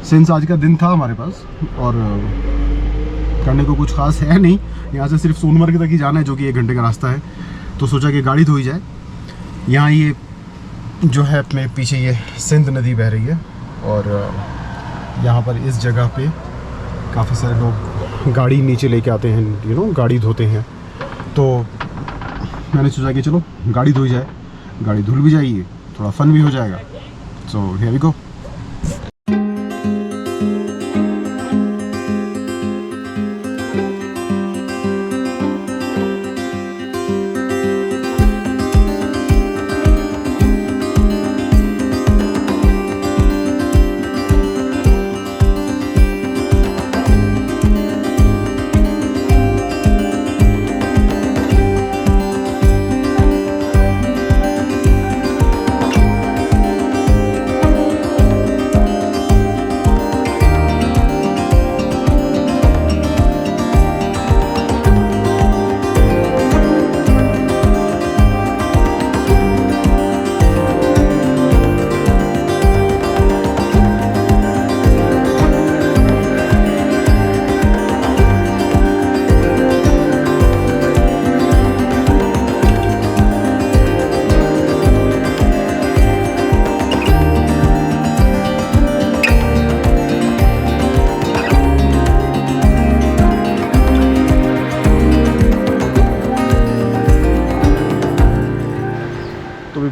Since आज का दिन था हमारे पास और करने को कुछ खास है नहीं, यहाँ से सिर्फ सोनमर्ग तक ही जाना है जो कि 1 घंटे का रास्ता है। तो सोचा कि गाड़ी धोई जाए। यहाँ ये जो है अपने पीछे ये सिंध नदी बह रही है और यहाँ पर इस जगह पे काफ़ी सारे लोग गाड़ी नीचे लेके आते हैं, गाड़ी धोते हैं। तो मैंने सोचा कि चलो गाड़ी धोई जाए, गाड़ी धुल भी जाएगी, थोड़ा फन भी हो जाएगा। So here we go.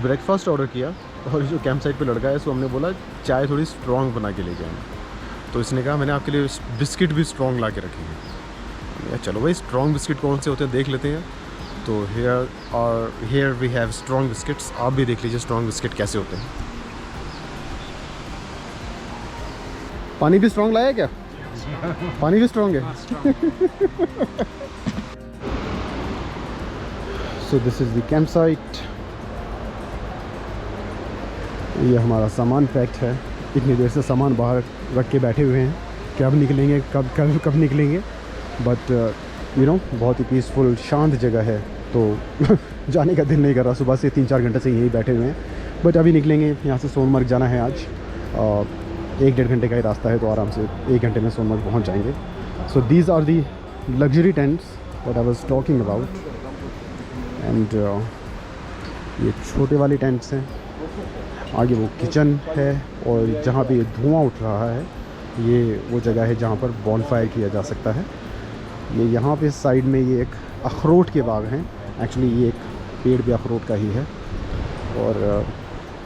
Breakfast order किया और जो कैंप साइट पे लड़का है सो हमने बोला चाय थोड़ी स्ट्रॉन्ग बना के ले जाएंगे। तो इसने कहा मैंने आपके लिए बिस्किट भी स्ट्रॉन्ग ला के रखे हैं। चलो भाई स्ट्रॉन्ग बिस्किट कौन से होते हैं देख लेते हैं। तो here we have strong biscuits. आप भी देख लीजिए स्ट्रॉन्ग बिस्किट कैसे होते हैं। पानी भी स्ट्रॉन्ग लाया क्या? पानी भी स्ट्रॉन्ग है। So this is the camp site. ये हमारा सामान पैक्ड है। इतनी देर से सामान बाहर रख के बैठे हुए हैं, कब निकलेंगे कब निकलेंगे। बट बहुत ही पीसफुल शांत जगह है तो जाने का दिल नहीं कर रहा। सुबह से 3-4 घंटे से यहीं बैठे हुए हैं। बट अभी निकलेंगे। यहाँ से सोनमर्ग जाना है आज। 1-1.5 घंटे का ही रास्ता है तो आराम से 1 घंटे में सोनमर्ग पहुँच जाएंगे। So these are the luxury tents what I was talking about. And ये छोटे वाले टेंट्स हैं। आगे वो किचन है और जहाँ पे ये धुआं उठ रहा है ये वो जगह है जहाँ पर बॉनफायर किया जा सकता है। ये यहाँ पे साइड में ये एक अखरोट के बाग हैं। एक्चुअली ये एक पेड़ भी अखरोट का ही है। और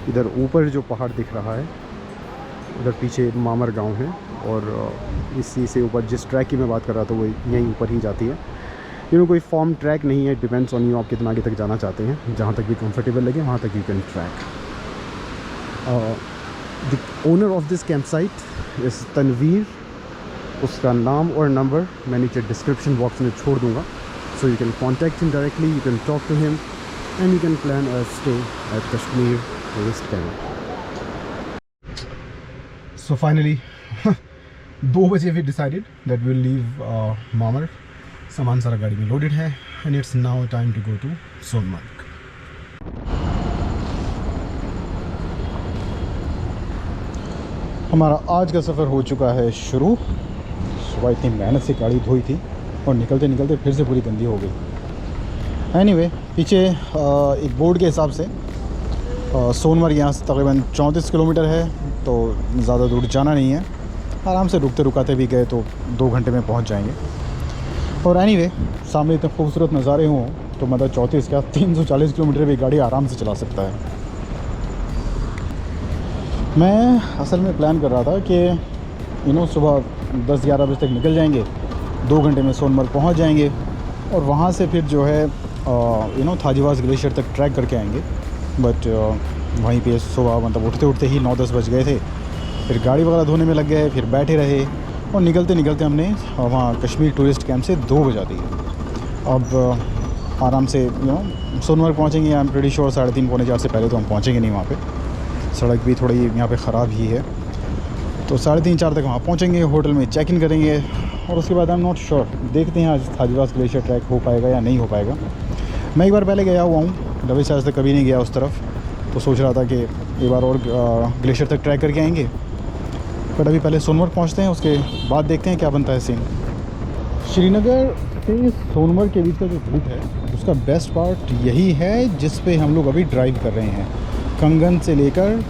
इधर ऊपर जो पहाड़ दिख रहा है उधर पीछे मामर गांव है और इसी से ऊपर जिस ट्रैक की मैं बात कर रहा था वो यहीं ऊपर ही जाती है। कोई फॉर्म ट्रैक नहीं है। डिपेंड्स ऑन यू आप कितना आगे तक जाना चाहते हैं। जहाँ तक भी कंफर्टेबल लगे वहाँ तक you can track. The owner of this camp site is Tanveer. उसका नाम और नंबर मैं नीचे डिस्क्रिप्शन बॉक्स में छोड़ दूँगा। So you can contact him directly, you can talk to him and you can plan a stay at Kashmir tourist camp. So finally 2 बजे we decided that we will leave Mamar. सामान सारा गाड़ी में लोडेड है and it's now time to go to Sonmarg. हमारा आज का सफ़र हो चुका है शुरू। सुबह इतनी मेहनत से गाड़ी धोई थी और निकलते निकलते फिर से पूरी गंदी हो गई। एनीवे पीछे एक बोर्ड के हिसाब से सोनमर्ग यहाँ से तकरीबन 34 किलोमीटर है तो ज़्यादा दूर जाना नहीं है। आराम से रुकते रुकाते भी गए तो 2 घंटे में पहुँच जाएंगे। और एनीवे सामने इतने खूबसूरत नज़ारे हों तो मतलब 34 क्या 340 किलोमीटर भी गाड़ी आराम से चला सकता है। मैं असल में प्लान कर रहा था कि सुबह 10-11 बजे तक निकल जाएंगे, 2 घंटे में सोनमर्ग पहुंच जाएंगे और वहां से फिर जो है थाजीवास ग्लेशियर तक ट्रैक करके आएंगे। बट वहीं पे सुबह मतलब उठते उठते ही 9-10 बज गए थे। फिर गाड़ी वगैरह धोने में लग गए, फिर बैठे रहे और निकलते निकलते हमने वहाँ कश्मीर टूरिस्ट कैंप से 2 बजा दिए। अब आराम से सोनमर्ग पहुँचेंगे। आई एम प्रीटी श्योर 3:30-4 से पहले तो हम पहुँचेंगे नहीं वहाँ पे। सड़क भी थोड़ी यहाँ पे ख़राब ही है तो 3:30-4 तक वहाँ पहुँचेंगे। होटल में चेक इन करेंगे और उसके बाद आई एम नॉट श्योर, देखते हैं आज थाजीवास ग्लेशियर ट्रैक हो पाएगा या नहीं हो पाएगा। मैं एक बार पहले गया हुआ हूँ, रवि से आज तक कभी नहीं गया उस तरफ, तो सोच रहा था कि एक बार और ग्लेशियर तक ट्रैक करके आएंगे बट अभी पहले सोनमर्ग पहुंचते हैं, उसके बाद देखते हैं क्या बनता है सीन। श्रीनगर से सोनमर्ग के बीच का जो रूट है उसका बेस्ट पार्ट यही है जिस पे हम लोग अभी ड्राइव कर रहे हैं, कंगन से लेकर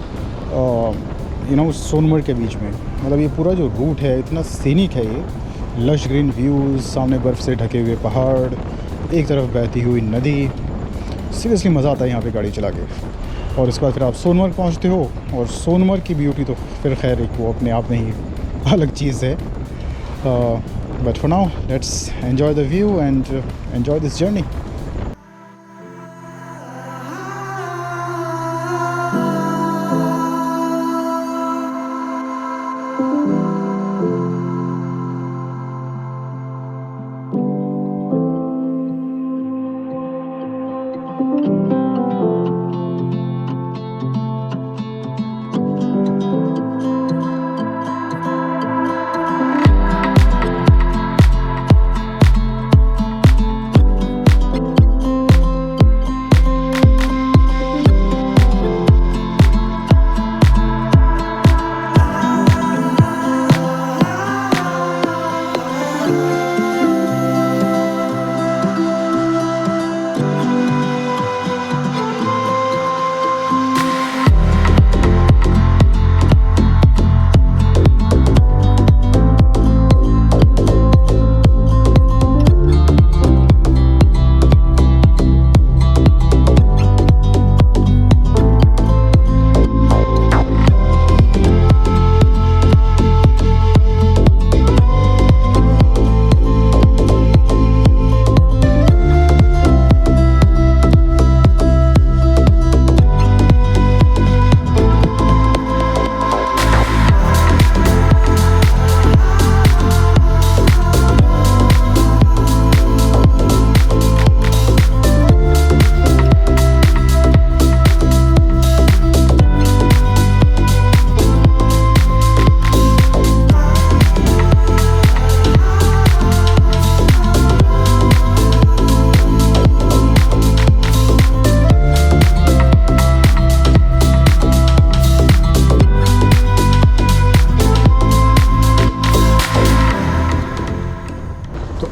सोनमर्ग के बीच में। मतलब ये पूरा जो रूट है इतना सीनिक है, ये लश ग्रीन व्यूज़, सामने बर्फ़ से ढके हुए पहाड़, एक तरफ बहती हुई नदी। सीरियसली मज़ा आता है यहाँ पे गाड़ी चला के। और इसके बाद फिर आप सोनमर्ग पहुँचते हो, और सोनमर्ग की ब्यूटी तो फिर खैर एक वो अपने आप में ही अलग चीज़ है। But for now let's enjoy the view and enjoy this journey.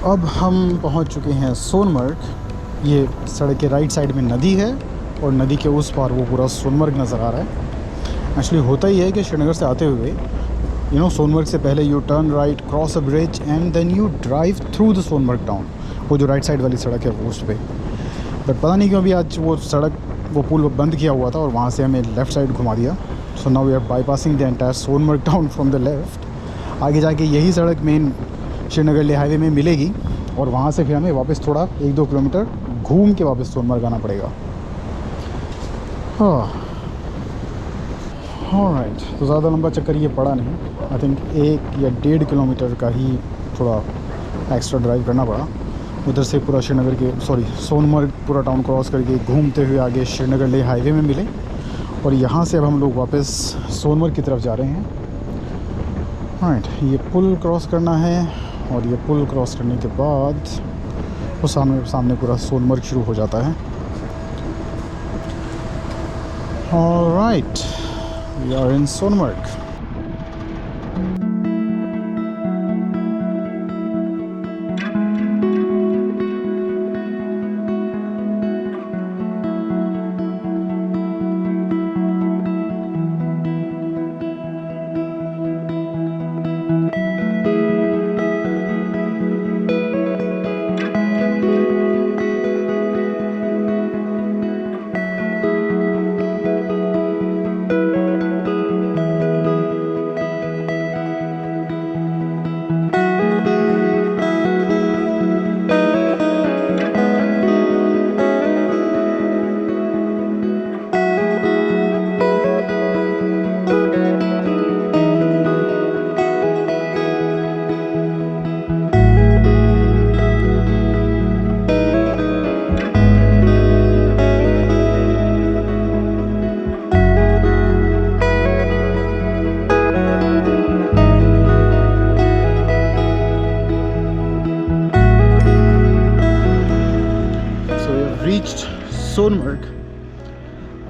अब हम पहुंच चुके हैं सोनमर्ग। ये सड़क के राइट साइड में नदी है और नदी के उस पार वो पूरा सोनमर्ग नज़र आ रहा है। एक्चुअली होता ही है कि श्रीनगर से आते हुए सोनमर्ग से पहले you turn right, cross a bridge and then you drive through the Sonmarg town. वो जो राइट साइड वाली सड़क है वो उस पर। बट पता नहीं क्यों अभी आज वो सड़क, वो पुल बंद किया हुआ था और वहाँ से हमें लेफ़्ट साइड घुमा दिया। So now we are bypassing the entire Sonmarg town from the left. आगे जाके यही सड़क मेन श्रीनगर ले हाईवे में मिलेगी और वहाँ से फिर हमें वापस थोड़ा 1-2 किलोमीटर घूम के वापस सोनमर्ग आना पड़ेगा। ऑलराइट, तो ज़्यादा लंबा चक्कर ये पड़ा नहीं। आई थिंक 1 या 1.5 किलोमीटर का ही थोड़ा एक्स्ट्रा ड्राइव करना पड़ा। उधर से पूरा सोनमर्ग पूरा टाउन क्रॉस करके घूमते हुए आगे श्रीनगर ले हाईवे में मिले और यहाँ से अब हम लोग वापस सोनमर्ग की तरफ जा रहे हैं। राइट, ये पुल क्रॉस करना है और ये पुल क्रॉस करने के बाद वो सामने पूरा सोनमर्ग शुरू हो जाता है। Alright, we are in Sonmarg. Sonmarg.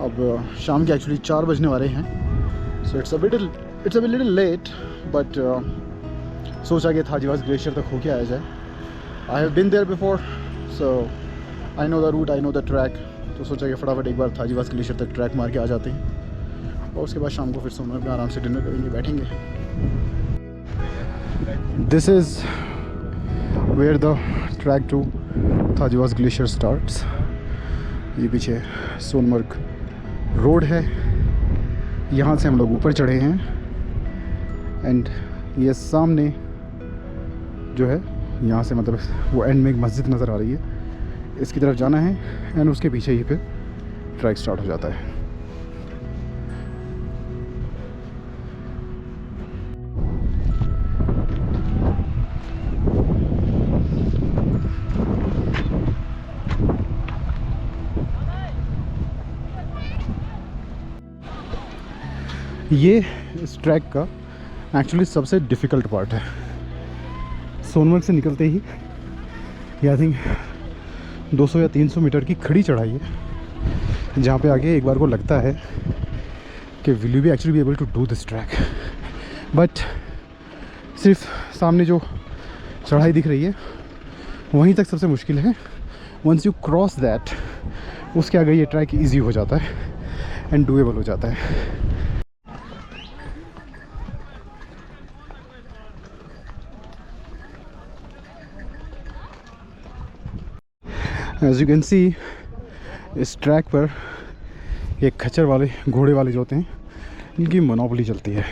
अब शाम के एक्चुअली 4 बजने वाले हैं। So it's a little late, but सोचा कि थाजीवास ग्लेशियर तक होके आया जाए. I have been there before, so I know the route, I know the track. तो सोचा कि फटाफट एक बार थाजीवास ग्लेशियर तक ट्रैक मार के आ जाते हैं और उसके बाद शाम को फिर सोनमर्ग में आराम से डिनर करेंगे, बैठेंगे. This is where the track to Thajiwas glacier starts. ये पीछे सोनमर्ग रोड है, यहाँ से हम लोग ऊपर चढ़े हैं. एंड ये सामने जो है, यहाँ से मतलब वो एंड में एक मस्जिद नज़र आ रही है, इसकी तरफ जाना है. एंड उसके पीछे ही फिर ट्रैक स्टार्ट हो जाता है. ये इस ट्रैक का एक्चुअली सबसे डिफ़िकल्ट पार्ट है. सोनमर्ग से निकलते ही ये आई थिंक 200 या 300 मीटर की खड़ी चढ़ाई है, जहाँ पे आगे एक बार को लगता है कि will you be actually be able to do this track. But सिर्फ सामने जो चढ़ाई दिख रही है वहीं तक सबसे मुश्किल है. वंस यू क्रॉस दैट, उसके आगे ये ट्रैक इजी हो जाता है एंड डूएबल हो जाता है. एज यू कैन सी, इस ट्रैक पर ये खच्चर वाले घोड़े वाले जो होते हैं, इनकी मोनोपोली चलती है.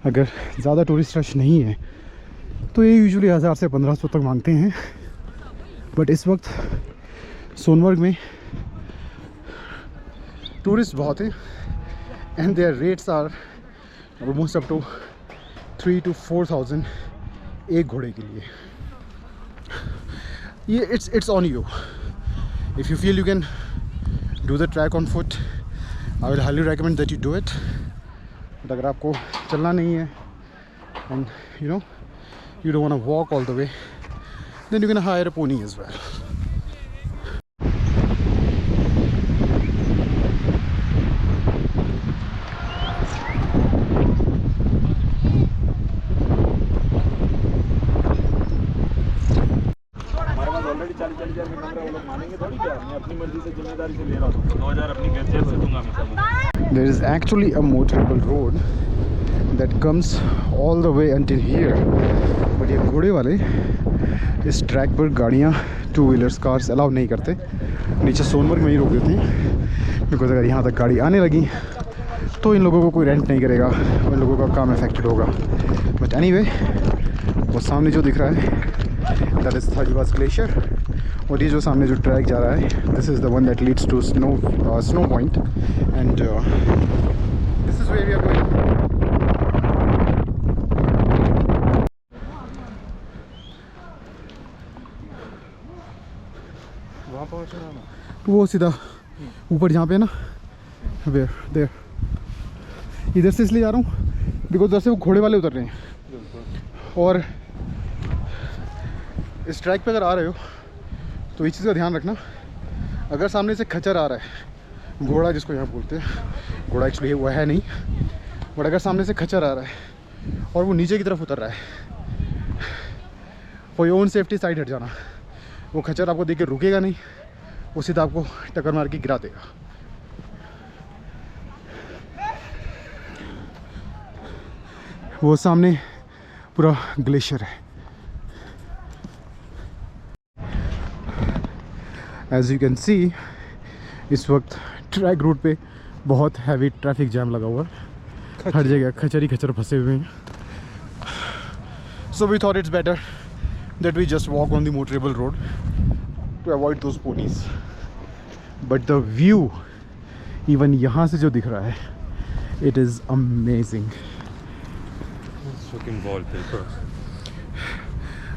अगर ज़्यादा टूरिस्ट रश नहीं है तो ये यूजुअली 1000 से 1500 तक मांगते हैं. बट इस वक्त सोनमर्ग में टूरिस्ट बहुत हैं and their rates are almost up to 3,000 to 4,000 एक घोड़े के लिए. ये it's on you. If you feel you can do the track on foot, I will highly recommend that you do it. But अगर आपको चलना नहीं है and you know you don't want to walk all the way, then you can hire a pony as well. There is actually a motorable road that comes all the way until here. But ये घोड़े वाले इस track पर गाड़ियाँ, 2 wheelers, cars allow नहीं करते. नीचे सोनमर्ग में ही रोक देते हैं, बिकॉज अगर यहाँ तक गाड़ी आने लगी तो इन लोगों को कोई रेंट नहीं करेगा और इन लोगों का काम अफेक्टेड होगा. बट एनीवे, वो सामने जो दिख रहा है दैट इज़ थाजीवास ग्लेशियर. और ये जो सामने जो ट्रैक जा रहा है, this is the one that leads to snow point and this is where we are going. वहाँ पहुँचना है ना, वो सीधा ऊपर जहाँ पे ना, वेयर देयर. इधर से इसलिए जा रहा हूँ बिकॉज उधर से वो घोड़े वाले उतर रहे हैं. और इस ट्रैक पे अगर आ रहे हो तो इस चीज़ का ध्यान रखना, अगर सामने से खच्चर आ रहा है, घोड़ा जिसको यहाँ बोलते हैं, घोड़ा एक्चुअली वो है नहीं, बट अगर सामने से खच्चर आ रहा है और वो नीचे की तरफ उतर रहा है, for your own safety side हट जाना. वो खच्चर आपको देख के रुकेगा नहीं, वो सीधा आपको टक्कर मार के गिरा देगा. वो सामने पूरा ग्लेशियर है. एज यू कैन सी, इस वक्त ट्रैक रूट पे बहुत हैवी ट्रैफिक जैम लगा हुआ है. हर जगह खच्चर ही खच्चर फंसे हुए हैं. So we thought it's better that we just walk on the motorable road to avoid those ponies. But the view even यहाँ से जो दिख रहा है, it is amazing.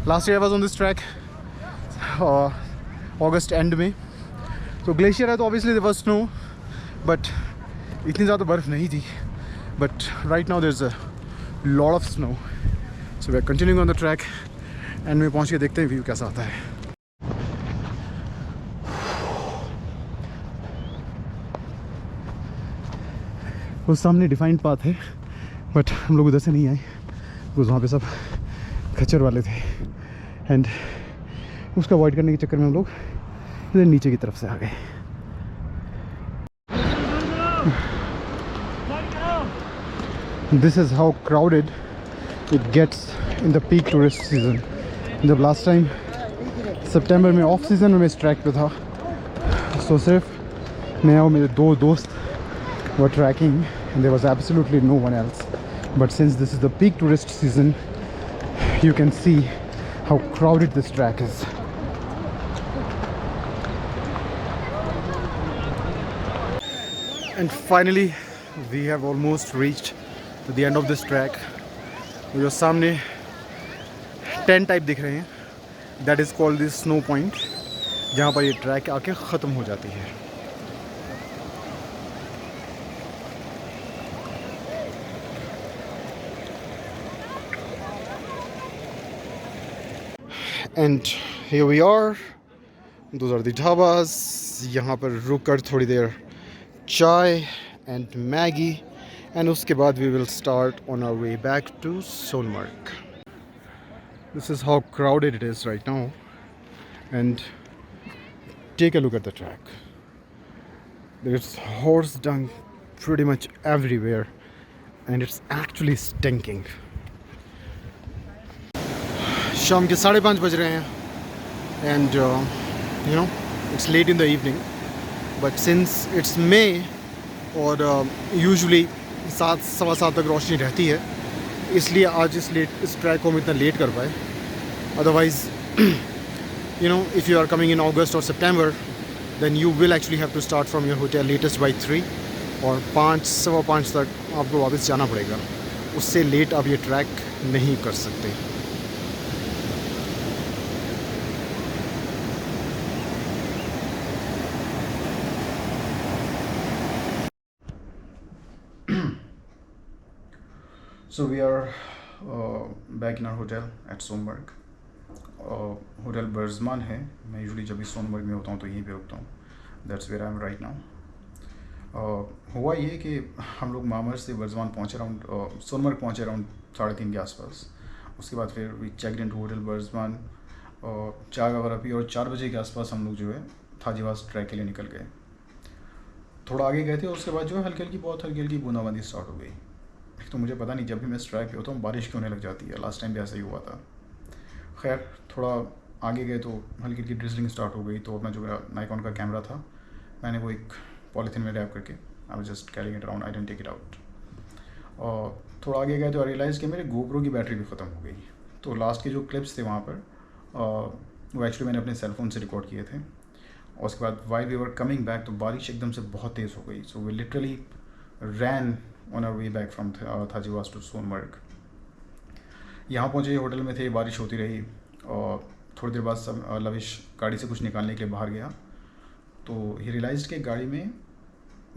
Last year I was on this track August end में. तो glacier है तो obviously there was snow, but इतनी ज़्यादा बर्फ़ नहीं थी. But right now there is a lot of snow. So we are continuing on the track. And में पहुँच के देखते हैं व्यू कैसा आता है. वो सामने डिफाइंड पाथ है बट हम लोग उधर से नहीं आए बिकॉज वहाँ पे सब खच्चर वाले थे एंड उसका अवॉइड करने के चक्कर में हम लोग इधर नीचे की तरफ से आ गए. This is how crowded it gets in the peak tourist season. जब लास्ट टाइम सितंबर में ऑफ सीज़न में मैं इस ट्रैक पे था तो सिर्फ मैं और मेरे 2 दोस्त were trekking and there was absolutely no one else. But since this is the peak tourist season, you can see how crowded this track is. And finally we have almost reached the end of this track. जो सामने tent type दिख रहे हैं, that is called the snow point, जहाँ पर ये track आके ख़त्म हो जाती है. And here we are. Those are the dhabas. यहाँ पर रुक कर थोड़ी देर चाय and Maggie, and उसके बाद we will start on our way back to Sonmarg. This is how crowded it is right now, and take a look at the track. There's horse dung pretty much everywhere, and it's actually stinking. शाम के 5:30 बज रहे हैं and you know it's late in the evening, but since it's May और usually 7-7:15 तक रोशनी रहती है, इसलिए आज इस ट्रैक को हम इतना लेट कर पाए. Otherwise you know if you are coming in August और सितंबर then you will actually have to start from your hotel latest by 3 और 5-5:15 तक आपको वापस जाना पड़ेगा. उससे लेट आप ये ट्रैक नहीं कर सकते. So we are back in our hotel at Sonmarg. Hotel Barjman है. मैं यूजुअली जब भी सोनमर्ग में होता हूँ तो यहीं पे रुकता हूँ. That's where I am right now. हुआ ये कि हम लोग मामर से बर्जमान पहुँचे अराउंड सोनमर्ग पहुँचे अराउंड 3:30 के आसपास. उसके बाद फिर we check in to hotel Barjman, चाय वगैरह पी और 4 बजे के आसपास हम लोग जो है थाजीवास ट्रैक के लिए निकल गए. थोड़ा आगे गए थे और उसके बाद जो है बहुत हल्की हल्की बूंदाबांदी स्टार्ट हो गई. तो मुझे पता नहीं जब भी मैं इस ट्रैक पे होता हूँ बारिश क्यों होने लग जाती है. लास्ट टाइम भी ऐसा ही हुआ था. खैर थोड़ा आगे गए तो हल्की हल्की ड्रिजलिंग स्टार्ट हो गई. तो अपना जो मेरा नाइकॉन का कैमरा था मैंने वो एक पॉलीथीन में रैप करके I was just carrying it around, I didn't take it out. और थोड़ा आगे गए तो रियलाइज़ कि मेरे गोप्रो की बैटरी भी ख़त्म हो गई. तो लास्ट के जो क्लिप्स थे वहाँ पर वो एक्चुअली मैंने अपने सेलफोन से रिकॉर्ड किए थे. और उसके बाद while we were coming back तो बारिश एकदम से बहुत तेज़ हो गई. So we literally ran on our way back from Thajiwas to Sonmarg. यहाँ पहुँचे होटल में थे, बारिश होती रही और थोड़ी देर बाद सब लविश गाड़ी से कुछ निकालने के लिए बाहर गया तो ही रियलाइज कि गाड़ी में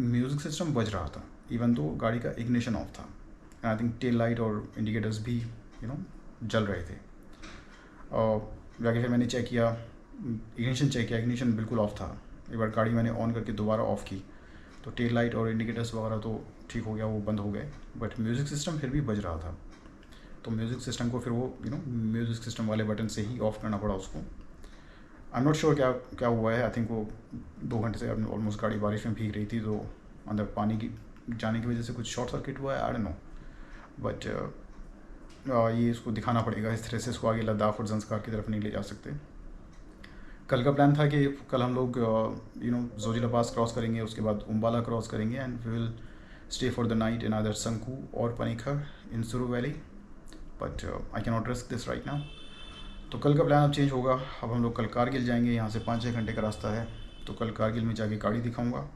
म्यूज़िक सिस्टम बज रहा था इवन तो गाड़ी का इग्निशन ऑफ था. आई थिंक टेल लाइट और इंडिकेटर्स भी जल रहे थे. और जाके फिर मैंने चेक किया, इग्निशन बिल्कुल ऑफ था. एक बार गाड़ी मैंने ऑन करके दोबारा ऑफ़ की तो टेल लाइट और इंडिकेटर्स वगैरह तो ठीक हो गया, वो बंद हो गए. बट म्यूज़िक सिस्टम फिर भी बज रहा था. तो म्यूज़िक सिस्टम को फिर वो म्यूज़िक सिस्टम वाले बटन से ही ऑफ़ करना पड़ा उसको. आई एम नॉट श्योर क्या हुआ है. आई थिंक वो 2 घंटे से ऑलमोस्ट गाड़ी बारिश में भीग रही थी तो अंदर पानी की जाने की वजह से कुछ शॉर्ट सर्किट हुआ है. I don't know. बट ये इसको दिखाना पड़ेगा. इस तरह से इसको आगे लद्दाख और ज़ंस्कार की तरफ नहीं ले जा सकते. कल का प्लान था कि कल हम लोग जोजिला पास क्रॉस करेंगे, उसके बाद उम्बाला क्रॉस करेंगे and we will stay for the night in either Sankoo और Panikhar in Suru valley. But I can not risk this right now. तो कल का प्लान अब चेंज होगा. अब हम लोग कल कारगिल जाएंगे. यहाँ से 5-6 घंटे का रास्ता है. तो कल कारगिल में जाके गाड़ी दिखाऊंगा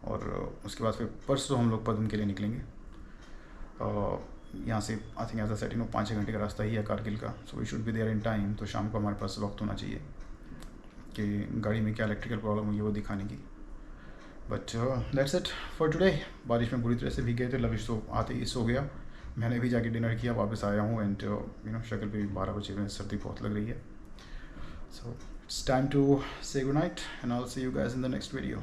और उसके बाद फिर परसों हम लोग पदम के लिए निकलेंगे. यहाँ से I think as a set 5-6 घंटे का रास्ता ही है कारगिल का. So we should be there in time. तो शाम को हमारे पास वक्त होना चाहिए कि गाड़ी में क्या इलेक्ट्रिकल प्रॉब्लम हुई है वो दिखाने की. But that's it for today. बारिश में बुरी तरह से भीग गए थे. लविश तो आते ही सो गया. मैंने भी जाके डिनर किया, वापस आया हूँ एंड शक्ल पे 12 बजे में सर्दी बहुत लग रही है. सो इट्स टाइम टू से good night and I will see you guys in the next video.